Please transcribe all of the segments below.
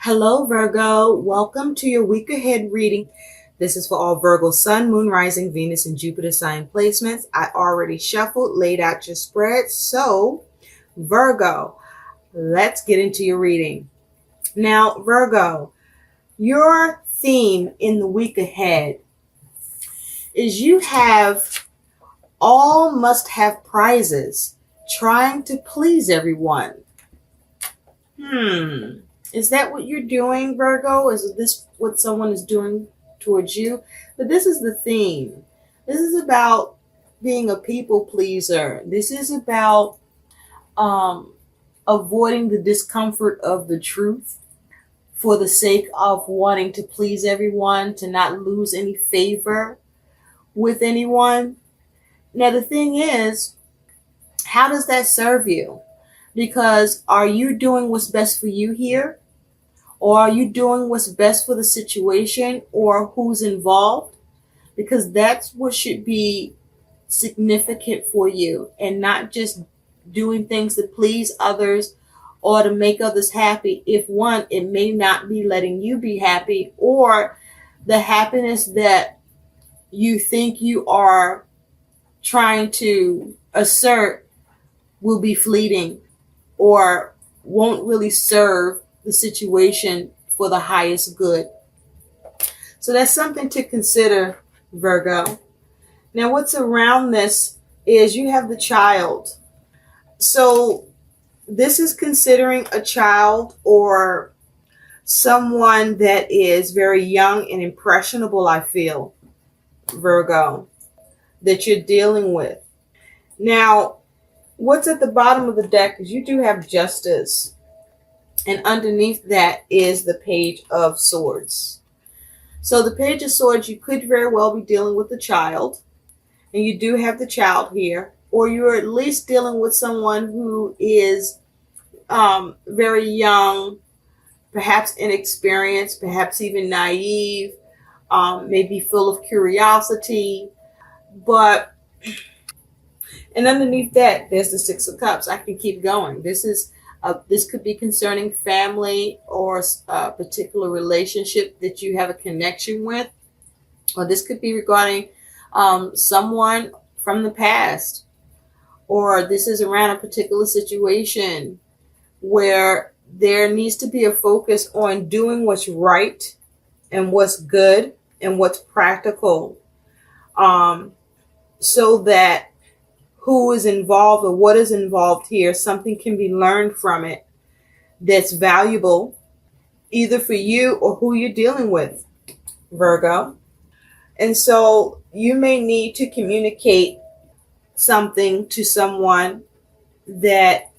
Hello, Virgo. Welcome to your week ahead reading. This is for all Virgo Sun, Moon, Rising, Venus, and Jupiter sign placements. I already shuffled, laid out your spread. So, Virgo, let's get into your reading. Now, Virgo, your theme in the week ahead is you have all must have prizes, trying to please everyone. Is that what you're doing, Virgo? Is this what someone is doing towards you? But this is the theme. This is about being a people pleaser. This is about avoiding the discomfort of the truth for the sake of wanting to please everyone, to not lose any favor with anyone. Now, the thing is, how does that serve you? Because are you doing what's best for you here? Or are you doing what's best for the situation or who's involved? Because that's what should be significant for you, and not just doing things to please others or to make others happy. If one, it may not be letting you be happy, or the happiness that you think you are trying to assert will be fleeting or won't really serve the situation for the highest good. So that's something to consider, Virgo. Now, what's around this is you have the child. So this is considering a child or someone that is very young and impressionable, I feel, Virgo, that you're dealing with. Now, what's at the bottom of the deck is you do have Justice. And underneath that is the Page of Swords. So the Page of Swords, you could very well be dealing with a child. And you do have the child here. Or you're at least dealing with someone who is very young, perhaps inexperienced, perhaps even naive, maybe full of curiosity. And underneath that, there's the Six of Cups. I can keep going. This could be concerning family or a particular relationship that you have a connection with. Or this could be regarding someone from the past. Or this is around a particular situation where there needs to be a focus on doing what's right and what's good and what's practical, so that who is involved or what is involved here, something can be learned from it that's valuable, either for you or who you're dealing with, Virgo. And so you may need to communicate something to someone that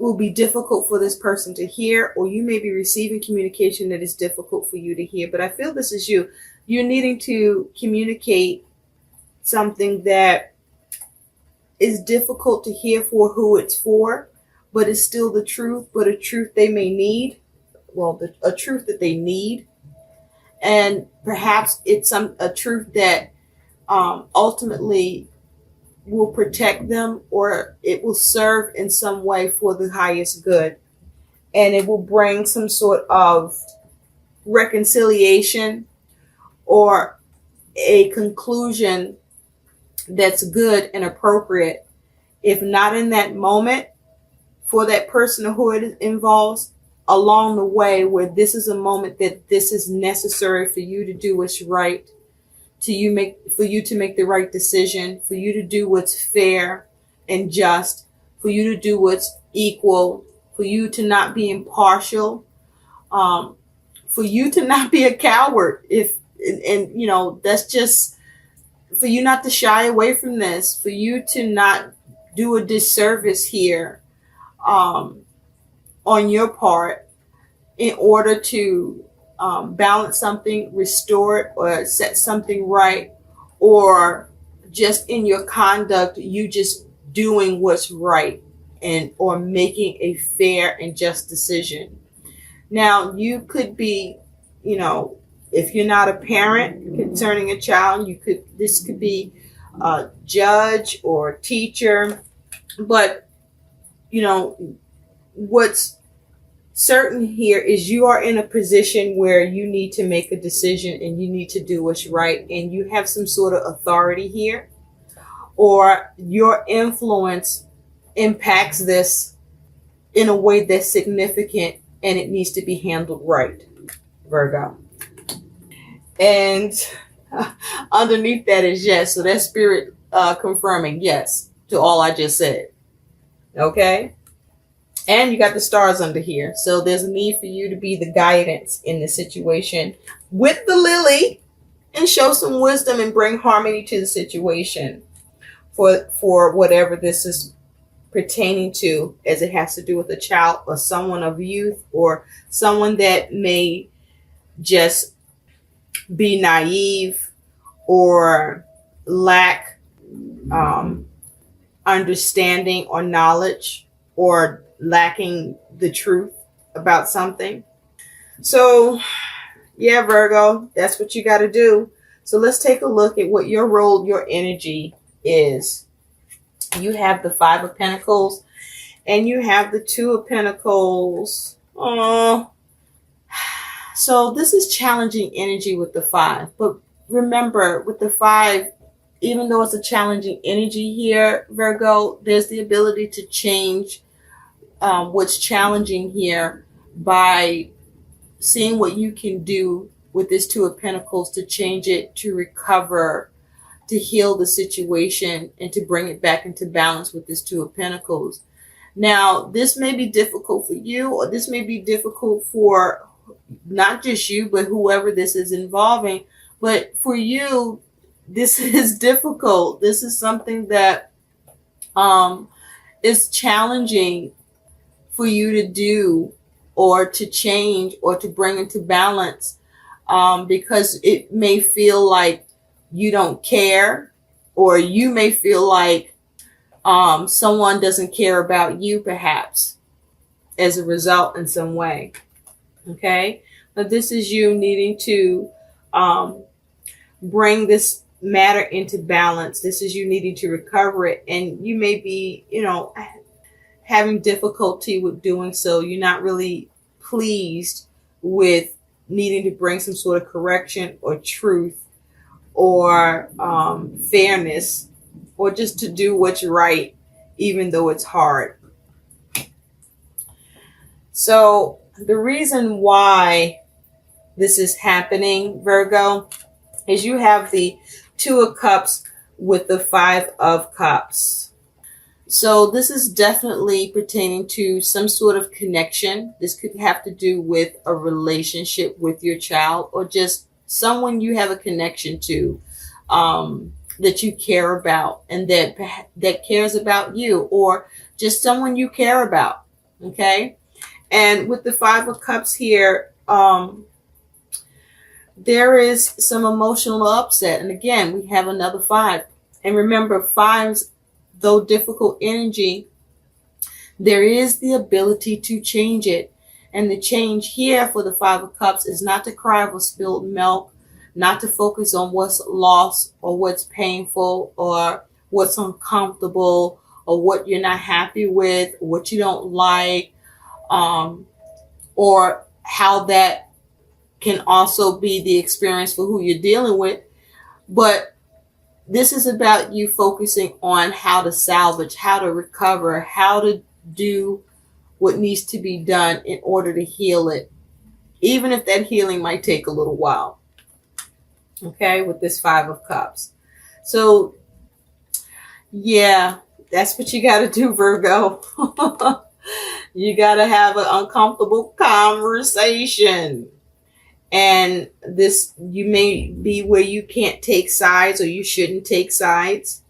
will be difficult for this person to hear, or you may be receiving communication that is difficult for you to hear. But I feel this is you. You're needing to communicate something that is difficult to hear for who it's for, but it's still the truth, but a truth they may need. Well, a truth that they need. And perhaps it's a truth that ultimately will protect them, or it will serve in some way for the highest good. And it will bring some sort of reconciliation or a conclusion that's good and appropriate, if not in that moment for that person or who it involves, along the way, where this is a moment that this is necessary for you to do what's right, for you to make the right decision, for you to do what's fair and just, for you to do what's equal, for you to not be impartial, for you to not be a coward. That's just for you not to shy away from this, for you to not do a disservice here on your part in order to balance something, restore it, or set something right, or just in your conduct, you just doing what's right and or making a fair and just decision. Now, you could be, if you're not a parent concerning a child, this could be a judge or a teacher, but what's certain here is you are in a position where you need to make a decision and you need to do what's right, and you have some sort of authority here, or your influence impacts this in a way that's significant and it needs to be handled right, Virgo. And underneath that is yes. So that's spirit confirming yes to all I just said. Okay. And you got the stars under here. So there's a need for you to be the guidance in the situation with the lily and show some wisdom and bring harmony to the situation for whatever this is pertaining to, as it has to do with a child or someone of youth or someone that may just be naive or lack understanding or knowledge, or lacking the truth about something. So yeah, Virgo, that's what you got to do. So let's take a look at what your role, your energy is. You have the Five of Pentacles and you have the Two of Pentacles. Oh, so this is challenging energy with the Five. But remember, with the Five, even though it's a challenging energy here, Virgo, there's the ability to change what's challenging here by seeing what you can do with this Two of Pentacles to change it, to recover, to heal the situation, and to bring it back into balance with this Two of Pentacles. Now, this may be difficult for you, or this may be difficult for not just you, but whoever this is involving. But for you, this is difficult. This is something that is challenging for you to do, or to change, or to bring into balance, because it may feel like you don't care, or you may feel like someone doesn't care about you, perhaps, as a result in some way. Okay? But this is you needing to bring this matter into balance. This is you needing to recover it. And you may be, having difficulty with doing so. You're not really pleased with needing to bring some sort of correction or truth or fairness, or just to do what's right, even though it's hard. So the reason why this is happening, Virgo, is you have the Two of Cups with the Five of Cups. So this is definitely pertaining to some sort of connection. This could have to do with a relationship with your child, or just someone you have a connection to, that you care about and that cares about you, or just someone you care about. Okay. And with the Five of Cups here, there is some emotional upset. And again, we have another five. And remember, fives, though difficult energy, there is the ability to change it. And the change here for the Five of Cups is not to cry over spilled milk, not to focus on what's lost or what's painful or what's uncomfortable or what you're not happy with, or what you don't like, or how that can also be the experience for who you're dealing with. But this is about you focusing on how to salvage, how to recover, how to do what needs to be done in order to heal it, even if that healing might take a little while. Okay, with this Five of Cups. So, yeah, that's what you got to do, Virgo. You got to have an uncomfortable conversation. And this, you may be where you can't take sides, or you shouldn't take sides,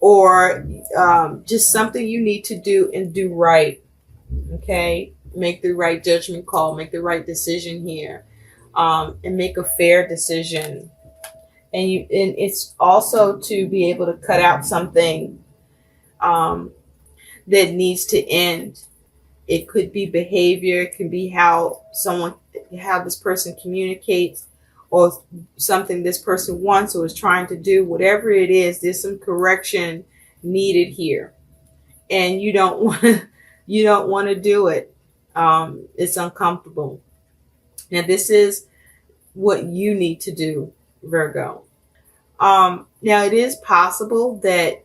or just something you need to do and do right. Okay, make the right judgment call, make the right decision here, and make a fair decision. And it's also to be able to cut out something that needs to end. It could be behavior, it can be how this person communicates, or something this person wants or is trying to do. Whatever it is, there's some correction needed here, and you don't want to do it. It's uncomfortable. Now, this is what you need to do, Virgo. Now, it is possible that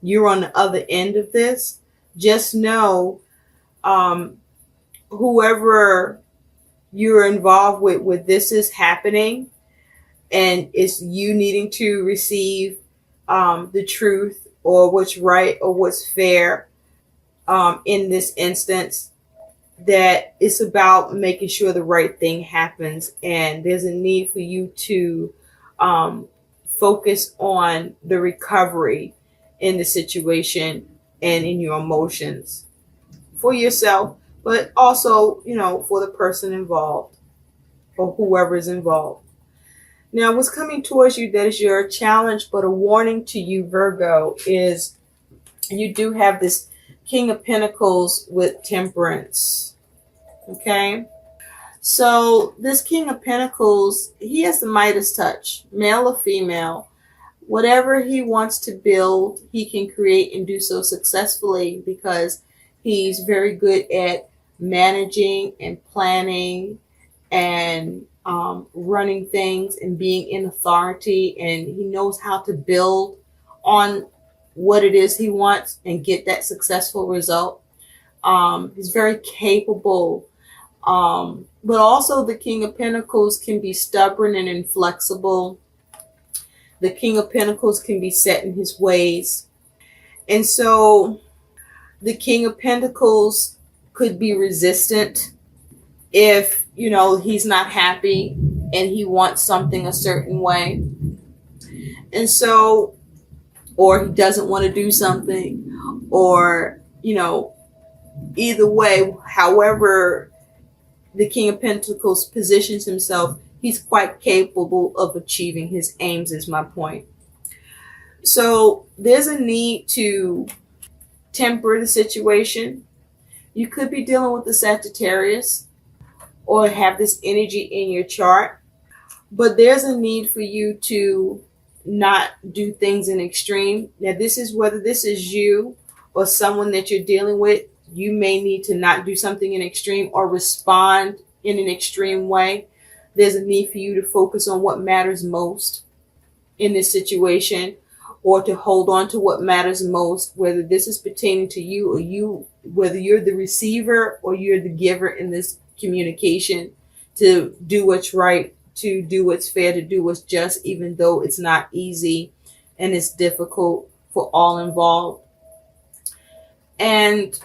you're on the other end of this. Just know, whoever you're involved with this is happening, and it's you needing to receive the truth or what's right or what's fair in this instance, that it's about making sure the right thing happens, and there's a need for you to focus on the recovery in the situation and in your emotions for yourself, but also, for the person involved or whoever is involved. Now, what's coming towards you that is your challenge, but a warning to you, Virgo, is you do have this King of Pentacles with Temperance. Okay? So this King of Pentacles, he has the Midas touch, male or female. Whatever he wants to build, he can create and do so successfully because he's very good at managing and planning and running things and being in authority, and he knows how to build on what it is he wants and get that successful result. He's very capable, but also the King of Pentacles can be stubborn and inflexible. The King of Pentacles can be set in his ways, and so the King of Pentacles could be resistant if he's not happy and he wants something a certain way, and so, or he doesn't want to do something, or either way, however the King of Pentacles positions himself, he's quite capable of achieving his aims, is my point. So there's a need to temper the situation. You could be dealing with the Sagittarius or have this energy in your chart, but there's a need for you to not do things in extreme. Now, this is whether this is you or someone that you're dealing with. You may need to not do something in extreme or respond in an extreme way. There's a need for you to focus on what matters most in this situation, or to hold on to what matters most, whether this is pertaining to you or whether you're the receiver or you're the giver in this communication, to do what's right, to do what's fair, to do what's just, even though it's not easy and it's difficult for all involved. And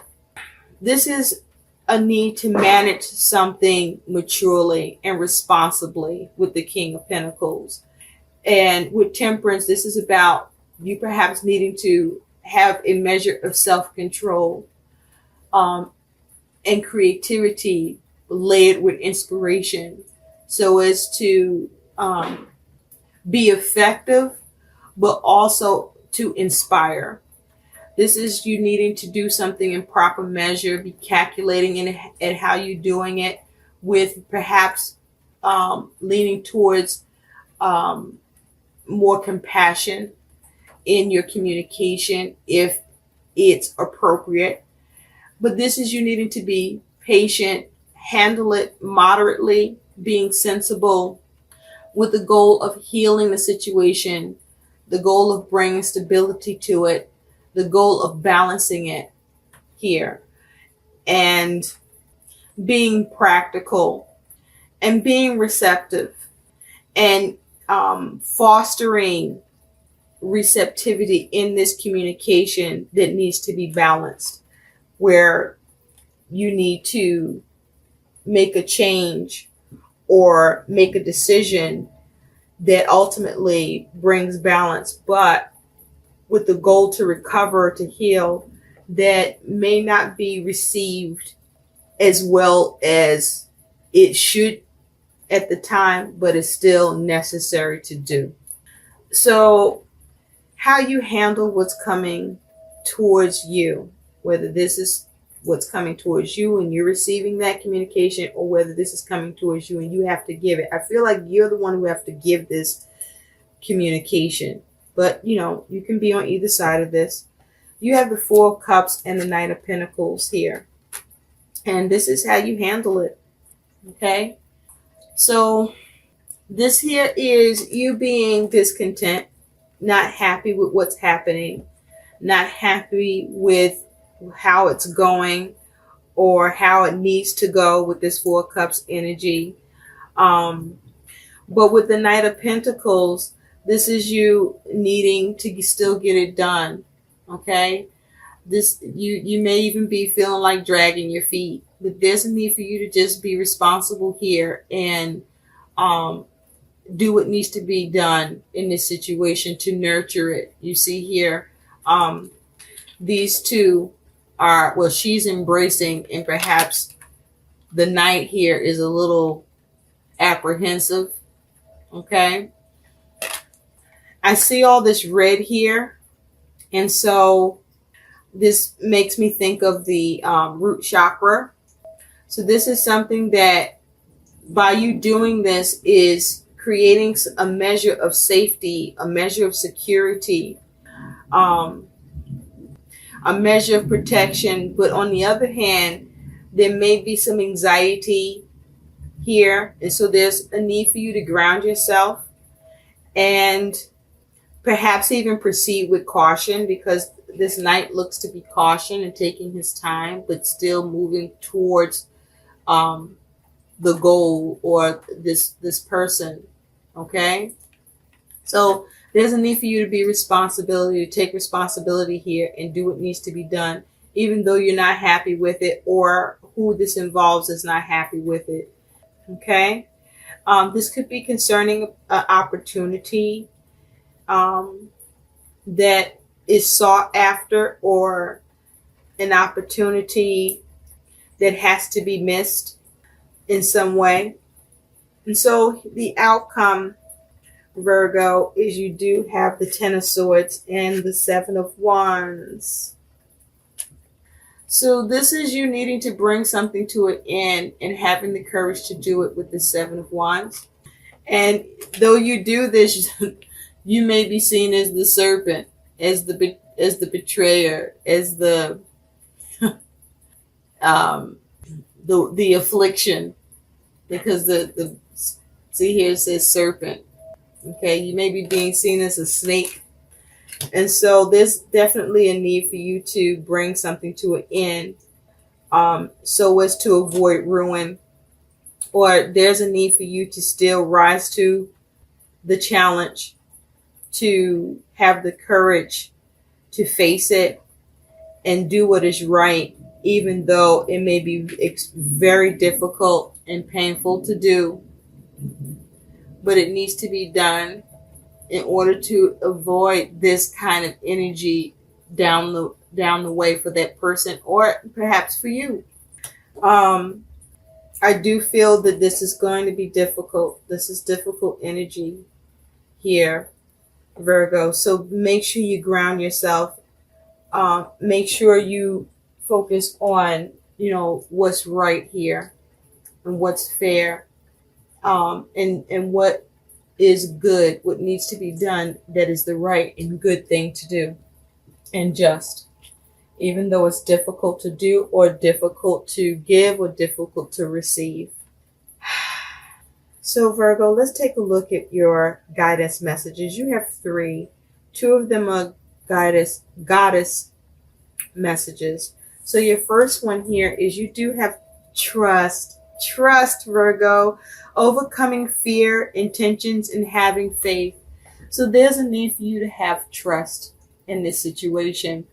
this is a need to manage something maturely and responsibly with the King of Pentacles. And with Temperance, this is about you perhaps needing to have a measure of self-control and creativity layered with inspiration, so as to be effective, but also to inspire. This is you needing to do something in proper measure, be calculating at how you're doing it, with perhaps leaning towards more compassion in your communication if it's appropriate. But this is you needing to be patient, handle it moderately, being sensible, with the goal of healing the situation, the goal of bringing stability to it, the goal of balancing it here, and being practical and being receptive and fostering receptivity in this communication that needs to be balanced, where you need to make a change or make a decision that ultimately brings balance, but with the goal to recover, to heal, that may not be received as well as it should at the time, but is still necessary to do. So how you handle what's coming towards you, whether this is what's coming towards you and you're receiving that communication, or whether this is coming towards you and you have to give it. I feel like you're the one who have to give this communication, but you can be on either side of this. You have the Four of Cups and the Knight of Pentacles here. And this is how you handle it. Okay? So this here is you being discontent, not happy with what's happening, not happy with how it's going or how it needs to go with this Four of Cups energy. But with the Knight of Pentacles, this is you needing to still get it done. Okay? This you may even be feeling like dragging your feet, but there's a need for you to just be responsible here and do what needs to be done in this situation to nurture it. You see here, these two are, well, she's embracing, and perhaps the Knight here is a little apprehensive. Okay, I see all this red here, and so this makes me think of the root chakra. So this is something that by you doing this is creating a measure of safety, a measure of security, a measure of protection. But on the other hand, there may be some anxiety here. And so there's a need for you to ground yourself and perhaps even proceed with caution, because this Knight looks to be caution and taking his time, but still moving towards the goal or this person. Okay, so there's a need for you to be responsibility, to take responsibility here and do what needs to be done, even though you're not happy with it or who this involves is not happy with it. Okay, this could be concerning an opportunity that is sought after, or an opportunity that has to be missed in some way. And so the outcome, Virgo, is you do have the Ten of Swords and the Seven of Wands. So this is you needing to bring something to an end and having the courage to do it with the Seven of Wands. And though you do this, you may be seen as the serpent, as the betrayer, as the affliction, because the see here it says serpent. Okay, you may be being seen as a snake. And so there's definitely a need for you to bring something to an end, so as to avoid ruin, or there's a need for you to still rise to the challenge, to have the courage to face it and do what is right, even though it may be very difficult and painful to do. But it needs to be done in order to avoid this kind of energy down the way for that person, or perhaps for you. I do feel that this is going to be difficult. This is difficult energy here, Virgo. So make sure you ground yourself. Make sure you focus on, what's right here and what's fair, and what is good, what needs to be done that is the right and good thing to do, and just, even though it's difficult to do or difficult to give or difficult to receive. So Virgo, let's take a look at your guidance messages. You have 3. 2 of them are goddess messages. So your first one here is you do have trust. Trust, Virgo. Overcoming fear, intentions, and having faith. So there's a need for you to have trust in this situation.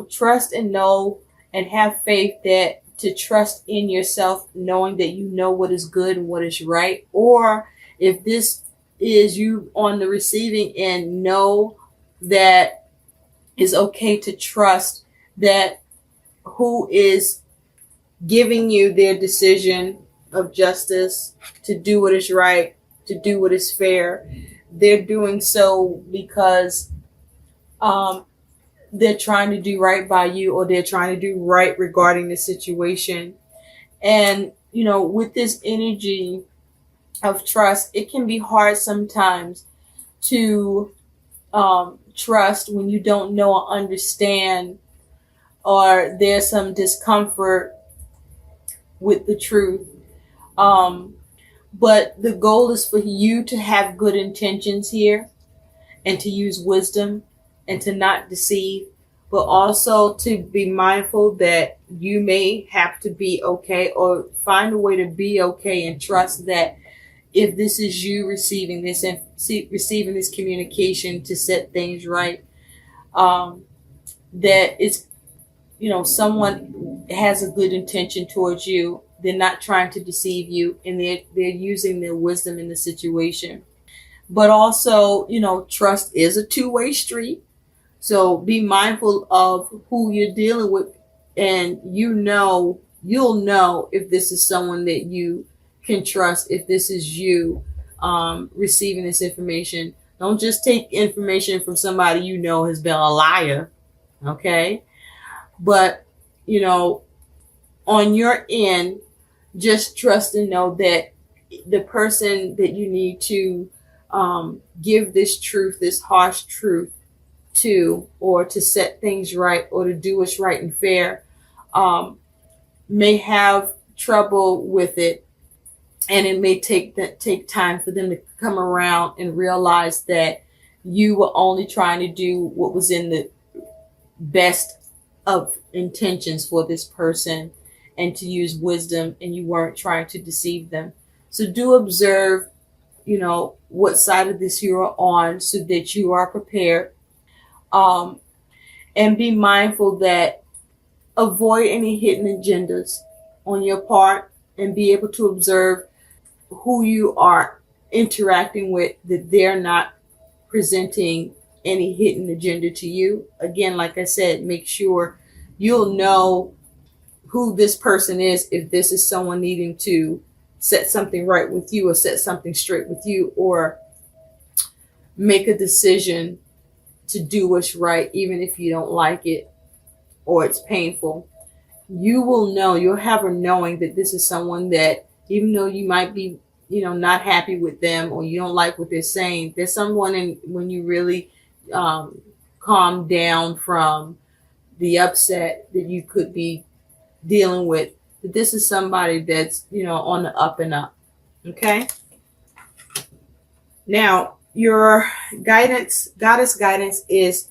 Trust and know and have faith, that to trust in yourself, knowing that you know what is good and what is right. Or if this is you on the receiving end, know that it's okay to trust that who is giving you their decision of justice to do what is right, to do what is fair, they're doing so because they're trying to do right by you, or they're trying to do right regarding the situation. And, with this energy of trust, it can be hard sometimes to trust when you don't know or understand, or there's some discomfort with the truth. But the goal is for you to have good intentions here and to use wisdom and to not deceive, but also to be mindful that you may have to be okay, or find a way to be okay, and trust that if this is you receiving this and receiving this communication to set things right, that it's, someone has a good intention towards you. They're not trying to deceive you, and they're using their wisdom in the situation. But also, trust is a two-way street. So be mindful of who you're dealing with, and you'll know if this is someone that you can trust, if this is you receiving this information. Don't just take information from somebody has been a liar, okay? But, on your end, just trust and know that the person that you need to give this truth, this harsh truth to, or to set things right, or to do what's right and fair, may have trouble with it. And it may take time for them to come around and realize that you were only trying to do what was in the best of intentions for this person, and to use wisdom, and you weren't trying to deceive them. So do observe, what side of this you are on, so that you are prepared. And be mindful that avoid any hidden agendas on your part, and be able to observe who you are interacting with, that they're not presenting any hidden agenda to you. Again, like I said, make sure you'll know who this person is, if this is someone needing to set something right with you, or set something straight with you, or make a decision to do what's right, even if you don't like it or it's painful. You will know, you'll have a knowing that this is someone that, even though you might be, not happy with them, or you don't like what they're saying, there's someone when you really calm down from the upset that you could be dealing with, that this is somebody that's, on the up and up. Okay. Now, your goddess guidance is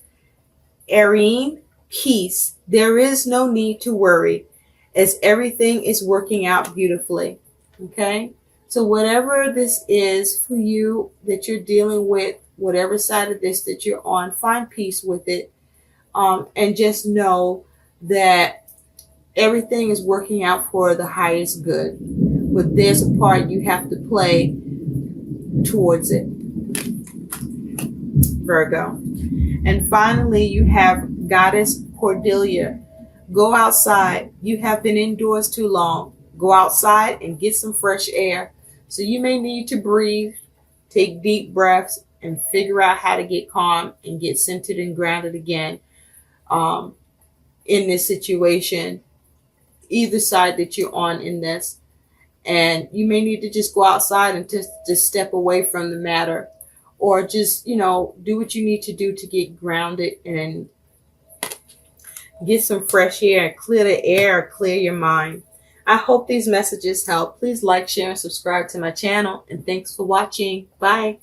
Aries, peace. There is no need to worry, as everything is working out beautifully. Okay. So whatever this is for you that you're dealing with, whatever side of this that you're on, find peace with it. And just know that everything is working out for the highest good. But there's a part you have to play towards it, Virgo. And finally, you have Goddess Cordelia. Go outside. You have been indoors too long. Go outside and get some fresh air. So you may need to breathe, take deep breaths, and figure out how to get calm and get centered and grounded again in this situation, either side that you're on in this. And you may need to just go outside and just step away from the matter, or just, do what you need to do to get grounded and get some fresh air, clear the air, clear your mind. I hope these messages help. Please like, share, and subscribe to my channel. And thanks for watching. Bye.